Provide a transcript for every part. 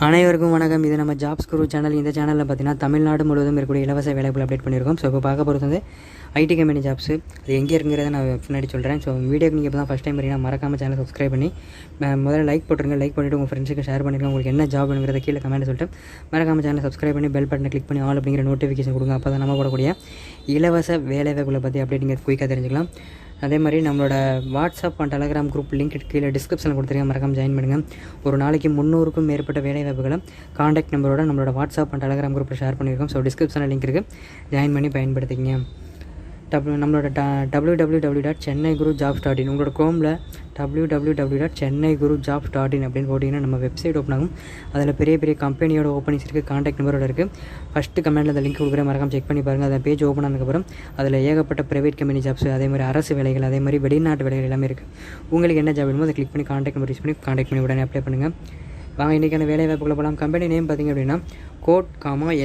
அனைவருக்கும் வணக்கம். இது நம்ம ஜாப்ஸ் குரு சேனல். இந்த சேனலில் பார்த்தீங்கன்னா தமிழ்நாடு முழுவதும் இருக்கக்கூடிய இலவச வேலைகள் அப்டேட் பண்ணியிருக்கோம். ஸோ இப்போ பார்க்க போகிறது வந்து ஐடி கம்பெனி ஜாப்ஸு. அது எங்கே இருக்குங்கிறத நான் பின்னாடி சொல்கிறேன். ஸோ வீடியோக்கு நீங்கள் இப்போ தான் ஃபஸ்ட் டைம் பார்த்தீங்கன்னா மறக்காமல் சேனல் சப்ஸ்கிரைப் பண்ணி முதல்ல லைக் போட்டுருங்க. லைக் பண்ணிவிட்டு உங்கள் ஃப்ரெண்ட்ஸுக்கு ஷேர் பண்ணிடுங்க. உங்களுக்கு என்ன ஜாப் வேணுங்கிறத கீழே கமெண்ட் சொல்லிட்டு மறக்காமல் சேனல் சப்ஸ்கிரைப் பண்ணி பெல் பட்டனை கிளிக் பண்ணி ஆல் அப்படிங்கிற நோட்டிஃபிகேஷன் கொடுங்க. அப்போ தான் நம்ம போடக்கூடிய இலவச வேலைவாய்ப்புகளை பற்றி அப்படிங்கிற குயிக்காக தெரிஞ்சுக்கலாம். அதே மாதிரி நம்மளோட WhatsApp and Telegram group link கீழே டிஸ்கிரிப்ஷனில் கொடுத்துருக்கேன். மறக்காம ஜாயின் பண்ணுங்கள். ஒரு நாளைக்கு 300க்கும் மேற்பட்ட வேலைவாய்ப்புகளை காண்டாக்ட் நம்பரோட நம்மளோட வாட்ஸ்அப் அண்ட் டெலகிராம் குரூப்பில் ஷேர் பண்ணியிருக்கோம். ஸோ டிஸ்கிரிப்ஷனில் லிங்க் இருக்குது, ஜாயின் பண்ணி பயன்படுத்திக்கங்க. நம்மளோட www.chennaiGuruJobs.in உங்களோட க்ரோமில் www.chennaiGuruJobs.in அப்படின்னு போட்டிங்கன்னா நம்ம வெப்சைட் ஓப்பன் ஆகும். அதில் பெரிய பெரிய கம்பெனியோட ஓப்பனிங்ஸ் இருக்குது, காண்டாக்ட் நம்பரோட இருக்குது. ஃபஸ்ட்டு கமெண்ட்டில் அந்த லிங்க் கொடுக்குற மறக்காம செக் பண்ணி பாருங்கள். அந்த பேஜ் ஓப்பன் ஆனதுக்கப்புறம் அதில் ஏகப்பட்ட ப்ரைவேட் கம்பெனி ஜாப்ஸ், அதே மாதிரி அரசு வேலைகள், அதே மாதிரி வெளிநாட்டு வேலைகள் எல்லாமே இருக்குது. உங்களுக்கு என்ன ஜாப் வேணுமோ அதை கிளிக் பண்ணி காண்டாக்ட் நம்பர் யூஸ் பண்ணி காண்டாக்ட் பண்ணி உடனே அப்ளை பண்ணுங்கள். வாங்க இன்றைக்கான வேலை வாய்ப்புகளை போகலாம். கம்பெனி நேம் பார்த்திங்க அப்படின்னா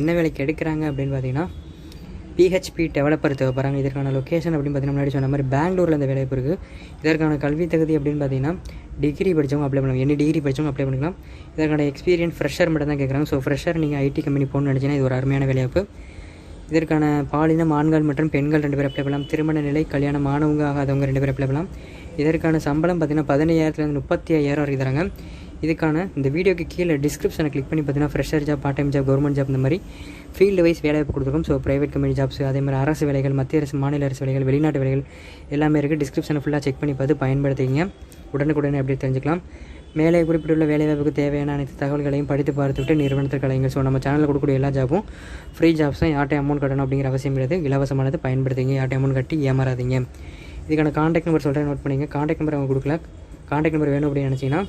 என்ன வேலைக்கு எடுக்கிறாங்க அப்படின்னு பார்த்தீங்கன்னா PHP டெவலப்பர் தேவைப்படுறாங்க. இதற்கான லொக்கேஷன் அப்படின்னு பார்த்தீங்கன்னா முன்னாடி சொன்ன மாதிரி பெங்களூரில் இந்த வேலைவாய்ப்பு இருக்குது. இதற்கான கல்வி தகுதி அப்படின்னு பார்த்தீங்கன்னா டிகிரி படித்தவங்க அப்ளை பண்ணலாம். என்ன டிகிரி படித்தவங்க அப்ளை பண்ணிக்கலாம். இதற்கான எக்ஸ்பீரியன்ஸ் ஃப்ரெஷர் மட்டும் தான் கேட்குறாங்க. ஸோ ஃப்ரெஷர் நீங்கள் ஐடி கம்பெனி போகணும்னு நினச்சிங்கன்னா இது ஒரு அருமையான வேலைவாய்ப்பு. இதற்கான பாலினம் ஆண்கள் மற்றும் பெண்கள் 2 பேர் அப்ளை பண்ணலாம். திருமண நிலை கல்யாணம் ஆனவங்க ஆகாதவங்க 2 பேர் அப்ளை பண்ணலாம். இதற்கான சம்பளம் பார்த்தீங்கன்னா 15,000 35,000 வரைக்கும் தராங்க. இதுக்கான இந்த வீடியோக்கு கீழே டிஸ்கிரிப்ஷனை கிளிக் பண்ணி பார்த்தீங்கன்னா fresher job, part time job, government job இந்த மாதிரி ஃபீல்டு வைஸ் வேலைவாய்ப்பு கொடுத்துருக்கோம். ஸோ ப்ரைவேட் கம்பெனி ஜாப்ஸ், அதே மாதிரி அரசு வேலைகள், மத்திய அரசு மாநில அரசு வேலைகள், வெளிநாட்டு வேலைகள் எல்லாமே இருக்குது. டிஸ்கிரிப்ஷனை ஃபுல்லாக செக் பண்ணி பார்த்து பயன்படுத்திங்க. உடனுக்குடனே அப்படி தெரிஞ்சுக்கலாம். மேலே குறிப்பிட்டுள்ள வேலைவாய்ப்புக்கு தேவையான அனைத்து தகவல்களையும் படித்து பார்த்துவிட்டு நிறுவனத்திற்கு அழைங்க. ஸோ நம்ம சேனலில் கொடுக்கக்கூடிய எல்லா ஜாப்பும் ஃப்ரீ ஜாப்ஸ் தான். யார்ட்டையும் அமௌண்ட் கட்டணும் அப்படிங்கிற அவசியம் கிடையாது. இலவசமானது, பயன்படுத்திங்க. யார்ட்டையும் அமௌண்ட் கட்டி ஏமாறாதீங்க. இதுக்கான காண்டாக்ட் நம்பர் சொல்கிறேன், நோட் பண்ணிங்க. காண்டாக்ட் நம்பர் அவங்க கொடுக்கல. காண்டாக்ட் நம்பர் வேணும் அப்படின்னு நினச்சிங்கன்னா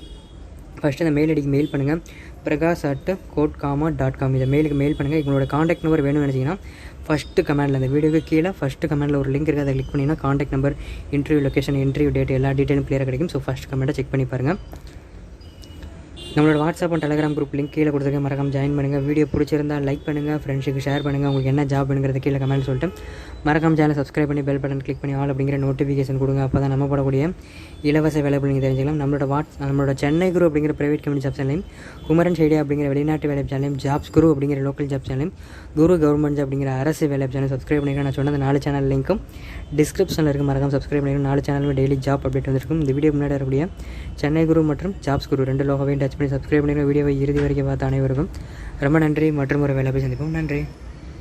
ஃபஸ்ட்டு இந்த மெயில் ஐடிக்கு மெயில் பண்ணுங்கள். prakash@codecomma.com இந்த மெயிலுக்கு மெயில் பண்ணுங்கள். உங்களோட காண்டாக்ட் நம்பர் வேணும்னு நினச்சிங்கன்னா ஃபஸ்ட்டு கமெண்டில் இந்த வீடியோக்கு கீழே ஃபஸ்ட்டு கமெண்டில் ஒரு லிங்க் இருக்குது, அதை கிளிக் பண்ணிங்கன்னா contact number, interview location, interview date எல்லா டீட்டெயிலும் கிளியராக கிடைக்கும். ஸோ ஃபஸ்ட் கமெண்ட்டை செக் பண்ணி பாருங்கள். நம்மளோட WhatsApp and Telegram group link கீழே கொடுத்துருக்க, மறக்காம ஜாயின் பண்ணுங்கள். வீடியோ பிடிச்சிருந்தால் லைக் பண்ணுங்கள், ஃப்ரெண்ட்ஸுக்கு ஷேர் பண்ணுங்கள். உங்களுக்கு என்ன ஜாப் வேணுங்கிறத கீழே கமெண்ட் சொல்லிட்டு மறக்காம சேனல் சப்ஸ்கிரைப் பண்ணி பெல் பட்டன் கிளிக் பண்ணி ஆல் அப்படிங்கிற நோட்டிஃபிகேஷன் கொடுங்க. அப்போ தான் நம்ம போடக்கூடிய இலவச வேலைகள் நீங்கள் தெரிஞ்சுக்கலாம். நம்மளோட சென்னை குரு அப்படிங்கிற ப்ரைவேட் கம்பெனி ஜாப் சேனலையும், குமரன் சைடி அப்படிங்கிற வெளிநாட்டு வேலை சேனலையும், ஜாப்ஸ் குரு அப்படிங்கிற லோக்கல் ஜாப் சேனலையும், குரு கவர்மெண்ட் ஜாப் அப்படிங்கிற அரசு வேலை சேனல் சப்ஸ்கிரைப் பண்ணிக்கிறேன். நான் சொன்ன அந்த 4 சேனல் லிங்க்கும் டிஸ்கிரிப்ஷனில் இருக்குது. மறக்காம சப்ஸ்கிரைப் பண்ணிக்கிறேன். 4 சேனலுமே டெய்லி ஜாப் அப்டேட் வந்துருக்கும். இந்த வீடியோ முன்னாடி இருக்கக்கூடிய சென்னை குரு மற்றும் ஜாப்ஸ் குரு 2 லோகோவையும் டச் பண்ணி சப்ஸ்கிரைப் பண்ணிக்கிறேன். வீடியோவை இறுதி வரைக்கும் பார்த்த அனைவருக்கும் ரொம்ப நன்றி. மற்றும் ஒரு வேலை போய் சந்திப்போம். நன்றி.